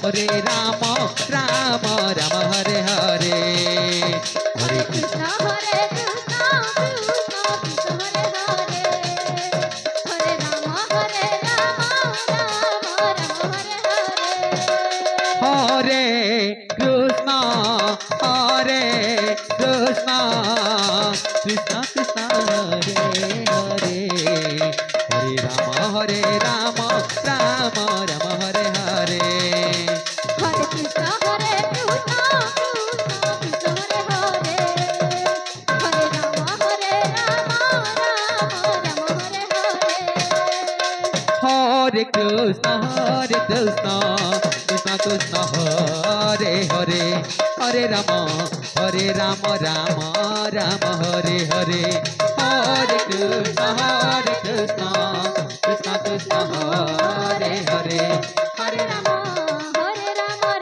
हरे राम राम राम हरे हरे हरे कृष्ण हरे कृष्ण कृष्ण कृष्ण हरे हरे हरे राम राम राम हरे हरे हरे कृष्ण कृष्ण कृष्ण हरे हरे हरे राम राम राम हरे हरे हरे कृष्ण हरे कृष्ण कृष्ण कृष्ण हरे हरे हरे राम राम राम हरे हरे हरे कृष्ण कृष्ण कृष्ण हरे हरे हरे राम राम राम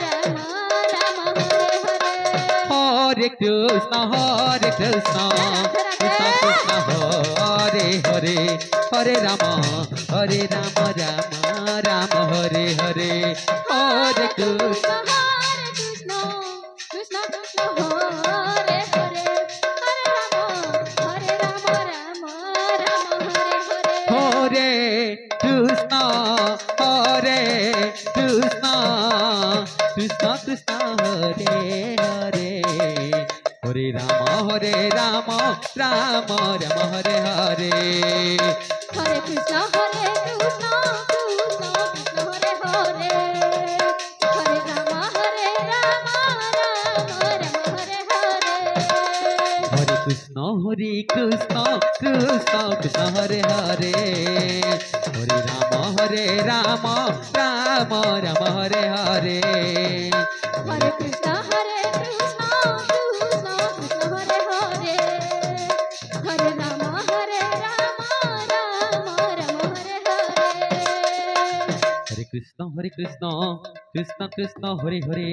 हरे हरे हरे कृष्ण कृष्ण कृष्ण हरे हरे हरे राम राम राम हरे हरे हरे कृष्ण कृष्ण कृष्ण हरे हरे हरे राम राम राम हरे हरे हरे कृष्ण हरे कृष्ण कृष्ण कृष्ण हरे हरे हरे राम राम राम हरे हरे हरे कृष्ण कृष्ण कृष्ण हरे हरे हरे राम राम राम हरे हरे हरे कृष्ण कृष्ण कृष्ण हरे हरे हरे राम राम राम हरे हरे हरे कृष्ण कृष्ण कृष्ण हरे हरे हरे राम राम राम हरे हरे हरे कृष्ण कृष्ण कृष्ण हरे हरे हरे राम राम हरे हरे हरे कृष्ण कृष्ण कृष्ण हरे हरे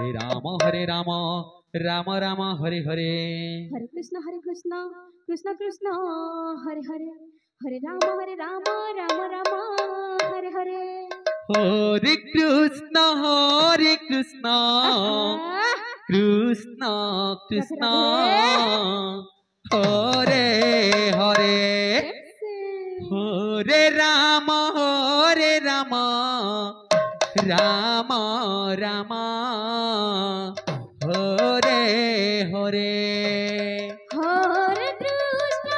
हरे राम राम राम हरे हरे हरे कृष्ण कृष्ण कृष्ण हरे हरे हरे राम राम राम हरे हरे हरे कृष्ण आहा, कृष्ण कृष्ण हरे हरे ऐसे। हरे राम राम राम हरे हरे हरे कृष्ण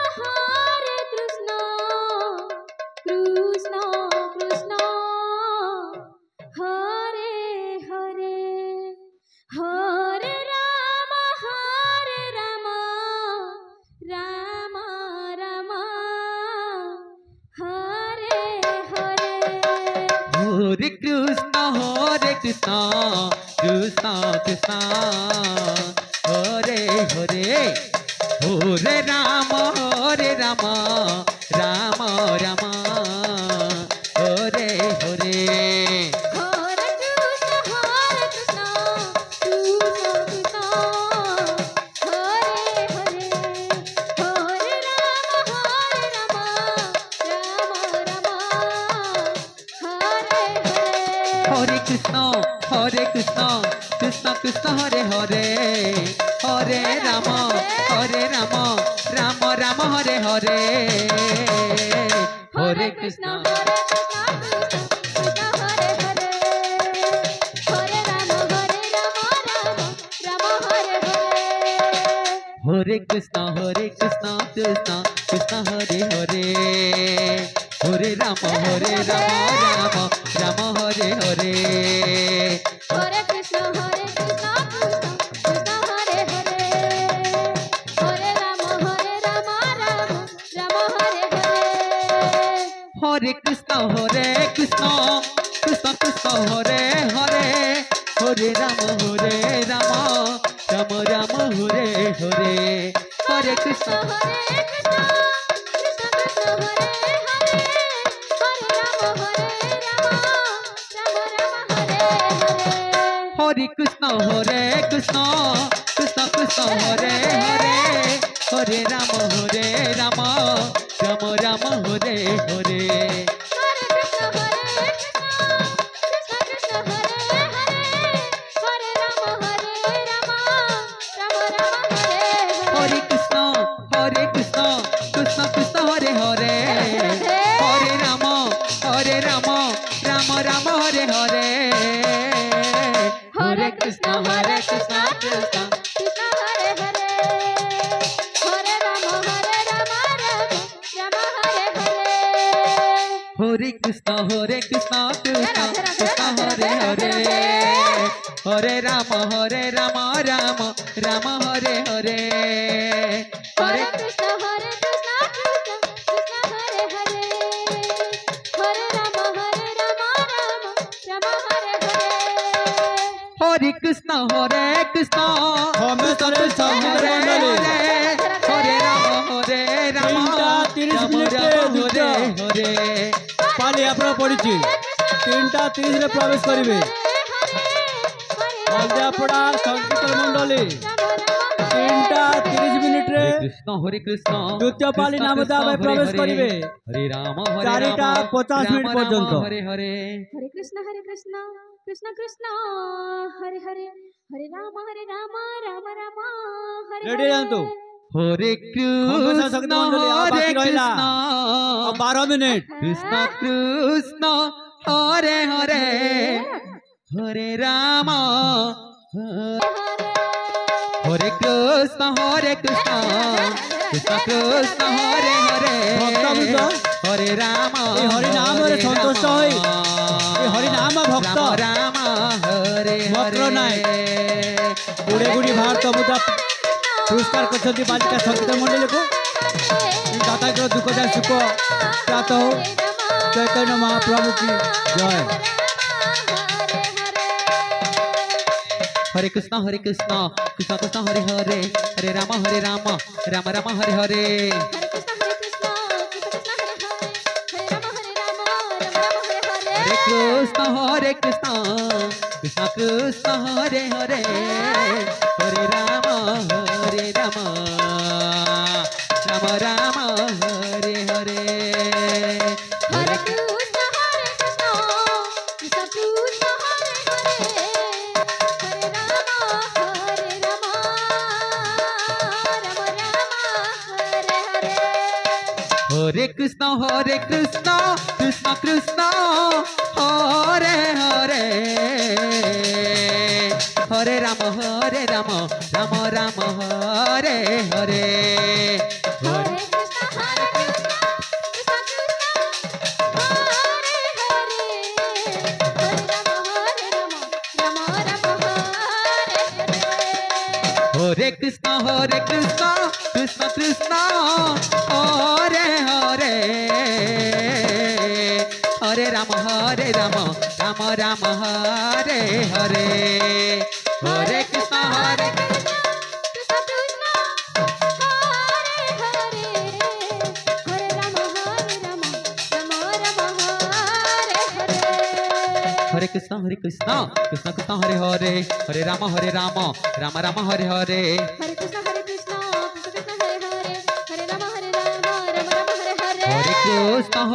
कृष्ण कृष्ण हरे हरे हरे राम राम राम हरे हरे हरे कृष्ण कृष्ण कृष्ण हरे हरे हरे राम राम राम हरे हरे हरे कृष्ण कृष्ण कृष्ण हरे हरे हरे राम राम राम हरे हरे हरे कृष्ण कृष्ण कृष्ण हरे हरे हरे राम राम राम हरे हरे हरे कृष्ण कृष्ण कृष्ण हरे हरे हरे राम राम हरे हरे हरे कृष्ण कृष्ण कृष्ण हरे हरे हरे राम राम हरे हरे हरे कृष्ण कृष्ण कृष्ण हरे हरे हरे राम राम हरे हरे हरे कृष्ण कृष्ण कृष्ण हरे हरे हरे राम राम राम हरे हरे हरे कृष्ण हरे कृष्ण कृष्ण कृष्ण हरे हरे हरे राम राम हरे हरे हरे कृष्ण कृष्ण कृष्ण हरे हरे हरे राम राम राम हरे हरे हरे कृष्ण कृष्ण कृष्ण हरे कृष्ण कृष्ण राधे कृष्ण राधे हरे राधे हरे राधे हरे राम राम राम हरे हरे हरे कृष्ण कृष्ण कृष्ण हरे हरे हरे राम राम राम हरे हरे हरे कृष्ण हमेशरे संगीत हरे मंडली हरे राम तीनटा 30 मिनिट हरे हरे पाली आपन पड़िछि 3:30 रे प्रवेश करिवे हल्दियापड़ा संगीत मंडली 3:30 मिनिट रे हरे कृष्ण द्वितीय पाली नामदा में प्रवेश करिवे हरे राम 4:50 मिनिट पर्यंत हरे हरे हरे कृष्ण कृष्ण कृष्ण हरे हरे हरे राम राम राम हरे रेडी जानतु हरे हमेशा संगीत कृष्ण मंडली आ हरे बाकी रहिला कृष्ण अब 12 मिनिट कृष्ण कृष्ण हरे हरे हरे राम हरे कृष्ण कृष्ण कृष्ण हरे भक्त हरे बुझ हरे राम ए हरि नाम रे संतुष्ट होई ए हरि नाम भक्त राम हरे भक्त नाय गुडे गुडी भारत मुदा पुरस्कार करछन्ती बालिका संगीत मंडली को दाता के दुख जाय सुख प्राप्त हो चैतन्य महाप्रभु की जय हरे कृष्ण कृष्ण कृष्ण हरे हरे हरे राम राम राम हरे हरे हरे कृष्ण कृष्ण कृष्ण हरे हरे हरे राम राम राम हरे हरे हरे हरे कृष्ण कृष्ण कृष्ण हरे हरे हरे राम राम राम हरे हरे हरे हरे कृष्ण कृष्ण कृष्ण हरे हरे हरे राम राम राम हरे हरे हरे कृष्ण हरे कृष्ण कृष्ण कृष्ण हरे हरे हरे राम राम राम हरे हरे हरे कृष्ण कृष्ण हरे हरे हरे राम राम राम हरे हरे हरे कृष्ण कृष्ण कृष्ण हरे हरे हरे राम राम राम हरे हरे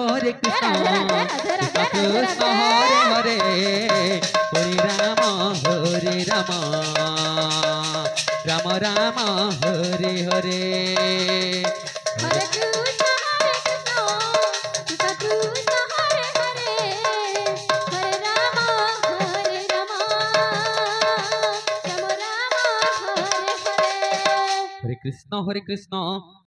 हरे कृष्ण कृष्ण कृष्ण हरे हरे हरे राम राम राम हरे हरे हरे कृष्ण